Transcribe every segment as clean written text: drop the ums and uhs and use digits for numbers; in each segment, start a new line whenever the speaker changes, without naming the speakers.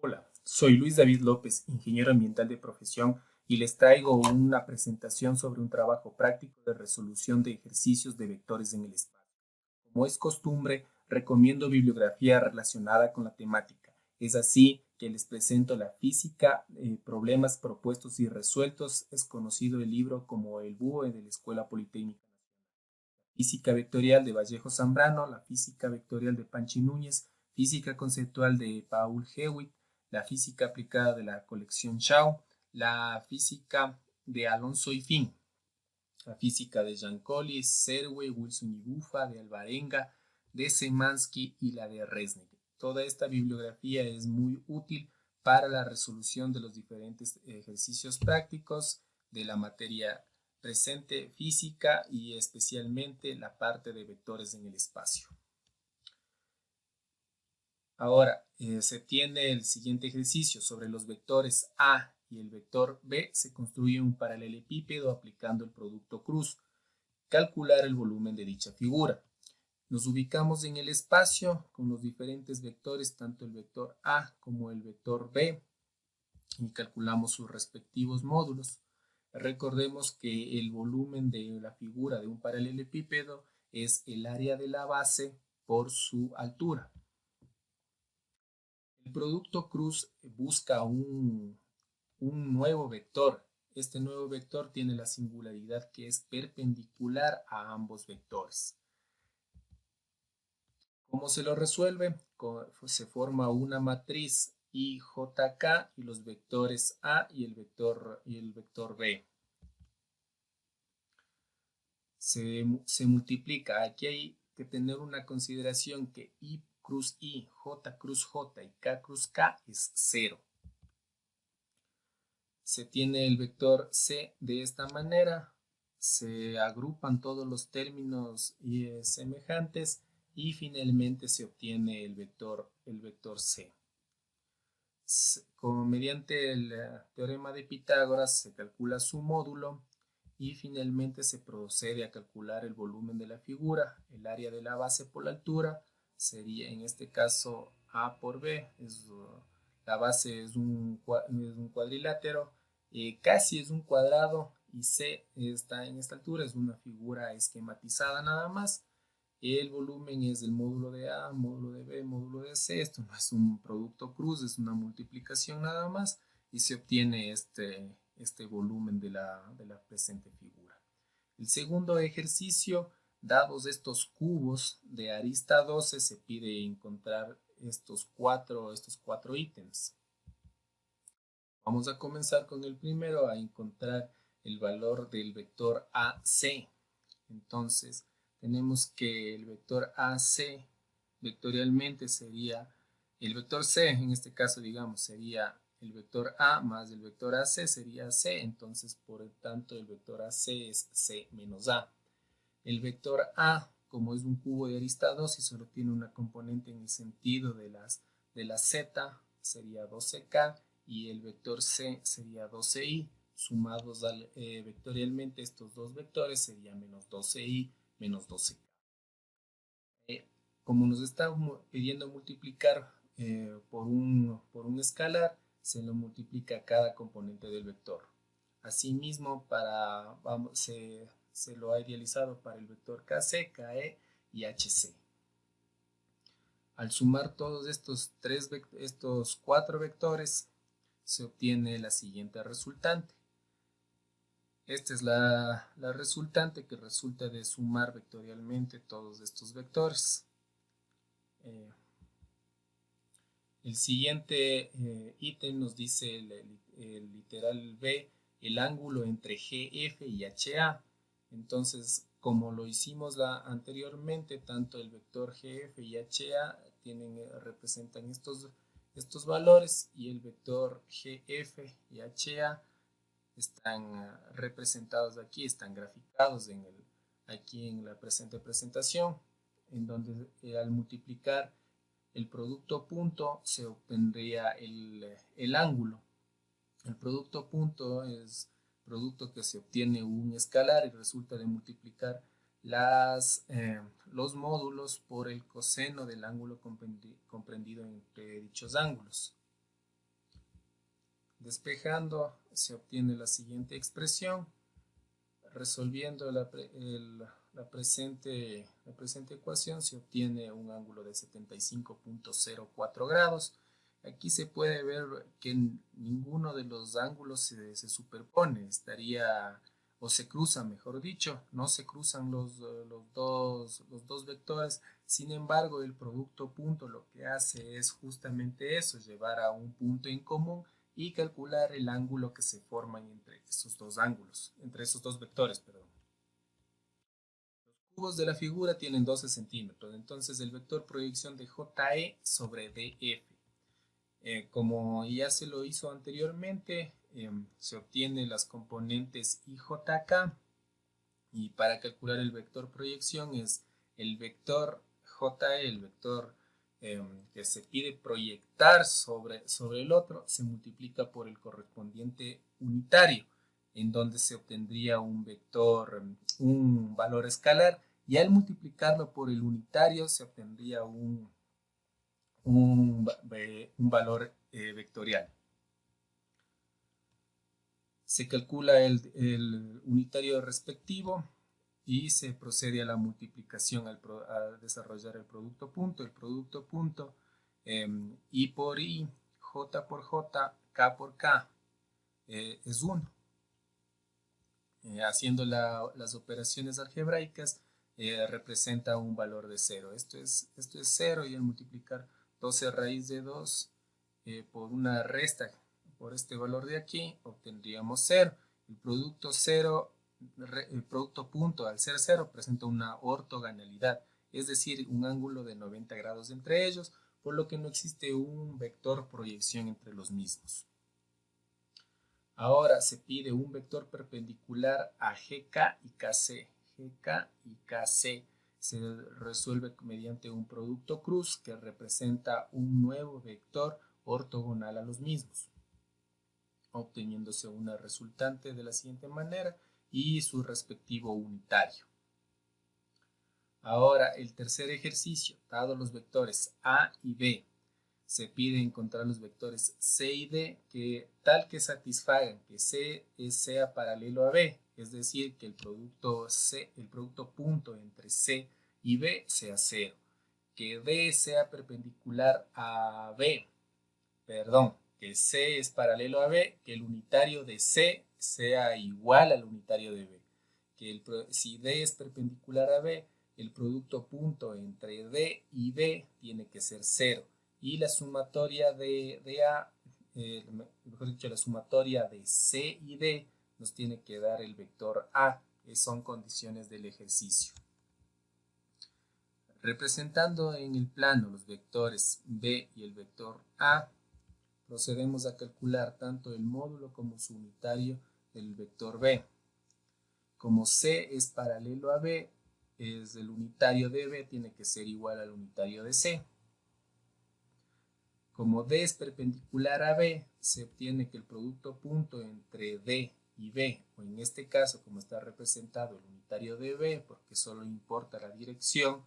Hola, soy Luis David López, ingeniero ambiental de profesión, y les traigo una presentación sobre un trabajo práctico de resolución de ejercicios de vectores en el espacio. Como es costumbre, recomiendo bibliografía relacionada con la temática. Es así que les presento la física, problemas propuestos y resueltos. Es conocido el libro como El Búho de la Escuela Politécnica Nacional. Física vectorial de Vallejo Zambrano, la física vectorial de Panchi Núñez, física conceptual de Paul Hewitt, la física aplicada de la colección Shaw, la física de Alonso y Finn, la física de Giancoli, Serwe, Wilson y Bufa, de Alvarenga, de Semansky y la de Resnick. Toda esta bibliografía es muy útil para la resolución de los diferentes ejercicios prácticos de la materia presente física y especialmente la parte de vectores en el espacio. Ahora, se tiene el siguiente ejercicio. Sobre los vectores A y el vector B se construye un paralelepípedo aplicando el producto cruz. Calcular el volumen de dicha figura. Nos ubicamos en el espacio con los diferentes vectores, tanto el vector A como el vector B, y calculamos sus respectivos módulos. Recordemos que el volumen de la figura de un paralelepípedo es el área de la base por su altura. El producto cruz busca un nuevo vector. Este nuevo vector tiene la singularidad que es perpendicular a ambos vectores. ¿Cómo se lo resuelve? Se forma una matriz IJK y los vectores A y el vector B. Se multiplica. Aquí hay que tener una consideración que I cruz I, J cruz J y K cruz K es 0. Se tiene el vector C de esta manera. Se agrupan todos los términos semejantes y finalmente se obtiene el vector C. Como mediante el teorema de Pitágoras se calcula su módulo y finalmente se procede a calcular el volumen de la figura. El área de la base por la altura sería en este caso A por B. La base es un cuadrilátero, casi es un cuadrado, y C está en esta altura, es una figura esquematizada nada más. El volumen es el módulo de A, módulo de B, módulo de C. Esto no es un producto cruz, es una multiplicación nada más y se obtiene este volumen de la presente figura. El segundo ejercicio, dados estos cubos de arista 12, se pide encontrar estos cuatro ítems. Vamos a comenzar con el primero, a encontrar el valor del vector AC. Entonces, tenemos que el vector AC vectorialmente sería el vector C, en este caso, digamos, sería el vector A más el vector AC sería C, entonces, por lo tanto, el vector AC es C menos A. El vector A, como es un cubo de arista 2 y solo tiene una componente en el sentido de la Z, sería 12K, y el vector C sería 12I. Sumados vectorialmente estos dos vectores sería menos 12I menos 12K. Como nos está pidiendo multiplicar por un escalar, se lo multiplica cada componente del vector. Asimismo, se lo ha idealizado para el vector KC, KE y HC. Al sumar todos estos cuatro vectores, se obtiene la siguiente resultante. Esta es la resultante que resulta de sumar vectorialmente todos estos vectores. El siguiente ítem nos dice el literal B, el ángulo entre GF y HA. Entonces, como lo hicimos anteriormente, tanto el vector GF y HA representan estos valores, y el vector GF y HA están representados aquí, están graficados aquí en la presente presentación, en donde al multiplicar el producto punto se obtendría el ángulo. El producto punto es producto que se obtiene un escalar y resulta de multiplicar los módulos por el coseno del ángulo comprendido entre dichos ángulos. Despejando se obtiene la siguiente expresión. Resolviendo la presente ecuación se obtiene un ángulo de 75.04 grados. Aquí se puede ver que ninguno de los ángulos se superpone, o se cruzan, mejor dicho, no se cruzan los dos vectores. Sin embargo, el producto punto lo que hace es justamente eso, llevar a un punto en común y calcular el ángulo que se forman entre esos dos ángulos, entre esos dos vectores, perdón. Los cubos de la figura tienen 12 centímetros, entonces el vector proyección de JE sobre DF. Como ya se lo hizo anteriormente, se obtienen las componentes IJK, y para calcular el vector proyección es el vector JE, el vector que se pide proyectar sobre el otro, se multiplica por el correspondiente unitario, en donde se obtendría un vector, un valor escalar, y al multiplicarlo por el unitario se obtendría un valor vectorial. Se calcula el unitario respectivo y se procede a la multiplicación a desarrollar el producto punto. El producto punto, I por I, J por J, K por K, es 1. Haciendo las operaciones algebraicas, representa un valor de 0. Esto es 0, y al multiplicar 12 raíz de 2 por una resta por este valor de aquí, obtendríamos 0. El producto 0, el producto punto al ser 0 presenta una ortogonalidad, es decir, un ángulo de 90 grados entre ellos, por lo que no existe un vector proyección entre los mismos. Ahora se pide un vector perpendicular a GK y KC. GK y KC se resuelve mediante un producto cruz que representa un nuevo vector ortogonal a los mismos, obteniéndose una resultante de la siguiente manera y su respectivo unitario. Ahora el tercer ejercicio, dados los vectores A y B, se pide encontrar los vectores C y D tal que satisfagan que C sea paralelo a B, es decir, que el producto punto entre C y B sea 0, que D sea perpendicular a B, que C es paralelo a B, que el unitario de C sea igual al unitario de B, que si D es perpendicular a B, el producto punto entre D y B tiene que ser 0, y la sumatoria de A, mejor dicho, la sumatoria de C y D nos tiene que dar el vector A, que son condiciones del ejercicio. Representando en el plano los vectores B y el vector A, procedemos a calcular tanto el módulo como su unitario del vector B. Como C es paralelo a B, el unitario de B tiene que ser igual al unitario de C. Como D es perpendicular a B, se obtiene que el producto punto entre D y B, o en este caso, como está representado el unitario de B, porque solo importa la dirección,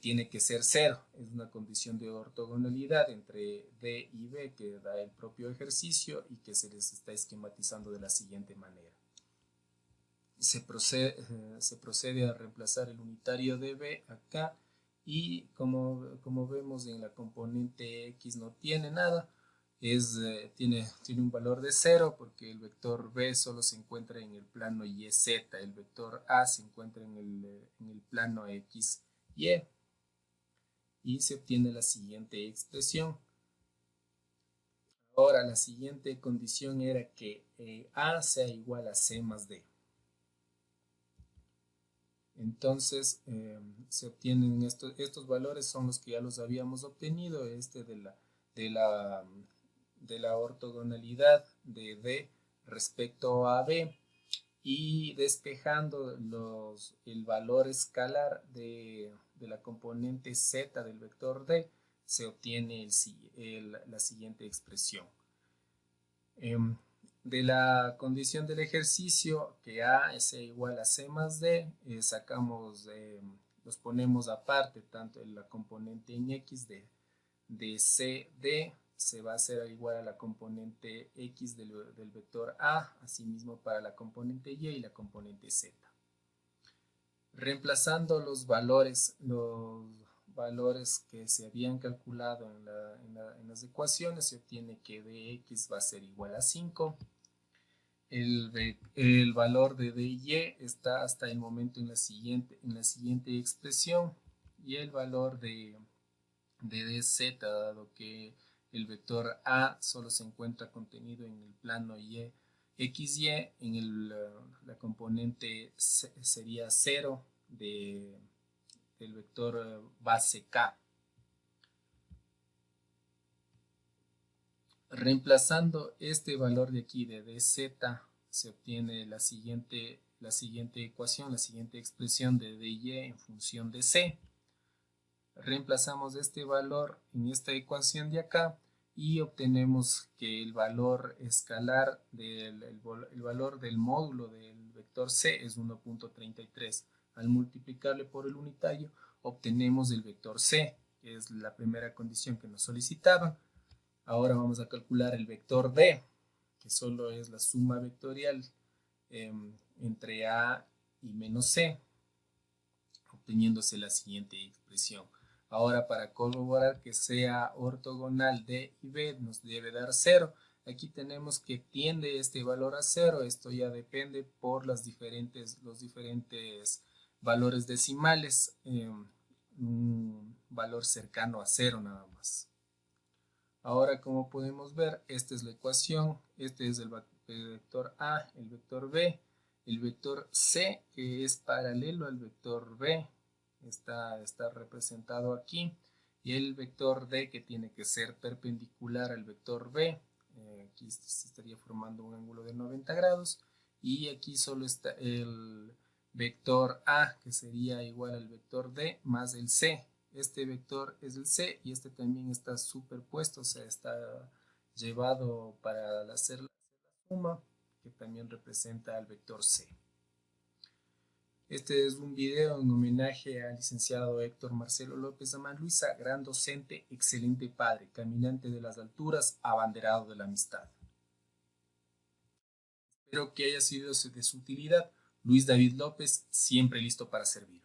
tiene que ser 0. Es una condición de ortogonalidad entre D y B que da el propio ejercicio y que se les está esquematizando de la siguiente manera. Se procede a reemplazar el unitario de B acá, y como vemos en la componente X no tiene nada, tiene un valor de 0 porque el vector B solo se encuentra en el plano YZ, el vector A se encuentra en el plano XY, y se obtiene la siguiente expresión. Ahora la siguiente condición era que A sea igual a C más D. Entonces se obtienen estos valores, son los que ya los habíamos obtenido, de la ortogonalidad de D respecto a B, y despejando el valor escalar de la componente Z del vector D, se obtiene la siguiente expresión. De la condición del ejercicio, que A sea igual a C más D, los ponemos aparte, tanto en la componente en X de CD se va a hacer igual a la componente X del vector A, asimismo para la componente Y y la componente Z. Reemplazando los valores que se habían calculado en las ecuaciones, se obtiene que dx va a ser igual a 5. El valor de dy está hasta el momento en la siguiente expresión, y el valor de dz, dado que el vector a solo se encuentra contenido en el plano xy, la componente sería 0 del vector base k. Reemplazando este valor de aquí de dz, se obtiene la siguiente ecuación, la siguiente expresión de dy en función de c. Reemplazamos este valor en esta ecuación de acá y obtenemos que el valor escalar el valor del módulo del vector c es 1.33. Al multiplicarle por el unitario obtenemos el vector c, que es la primera condición que nos solicitaban. Ahora vamos a calcular el vector d, que solo es la suma vectorial entre a y menos c, obteniéndose la siguiente expresión. Ahora, para corroborar que sea ortogonal d y b, nos debe dar 0. Aquí tenemos que tiende este valor a 0. Esto ya depende por los diferentes valores decimales. Un valor cercano a 0 nada más. Ahora, como podemos ver, esta es la ecuación. Este es el vector a, el vector b, el vector c, que es paralelo al vector b. Está representado aquí, y el vector d, que tiene que ser perpendicular al vector b. Aquí se estaría formando un ángulo de 90 grados, y aquí solo está el vector a, que sería igual al vector d más el c. Este vector es el c y este también está superpuesto, o sea, está llevado para hacer la suma, que también representa al vector c. Este es un video en homenaje al licenciado Héctor Marcelo López Amanluisa, gran docente, excelente padre, caminante de las alturas, abanderado de la amistad. Espero que haya sido de su utilidad. Luis David López, siempre listo para servir.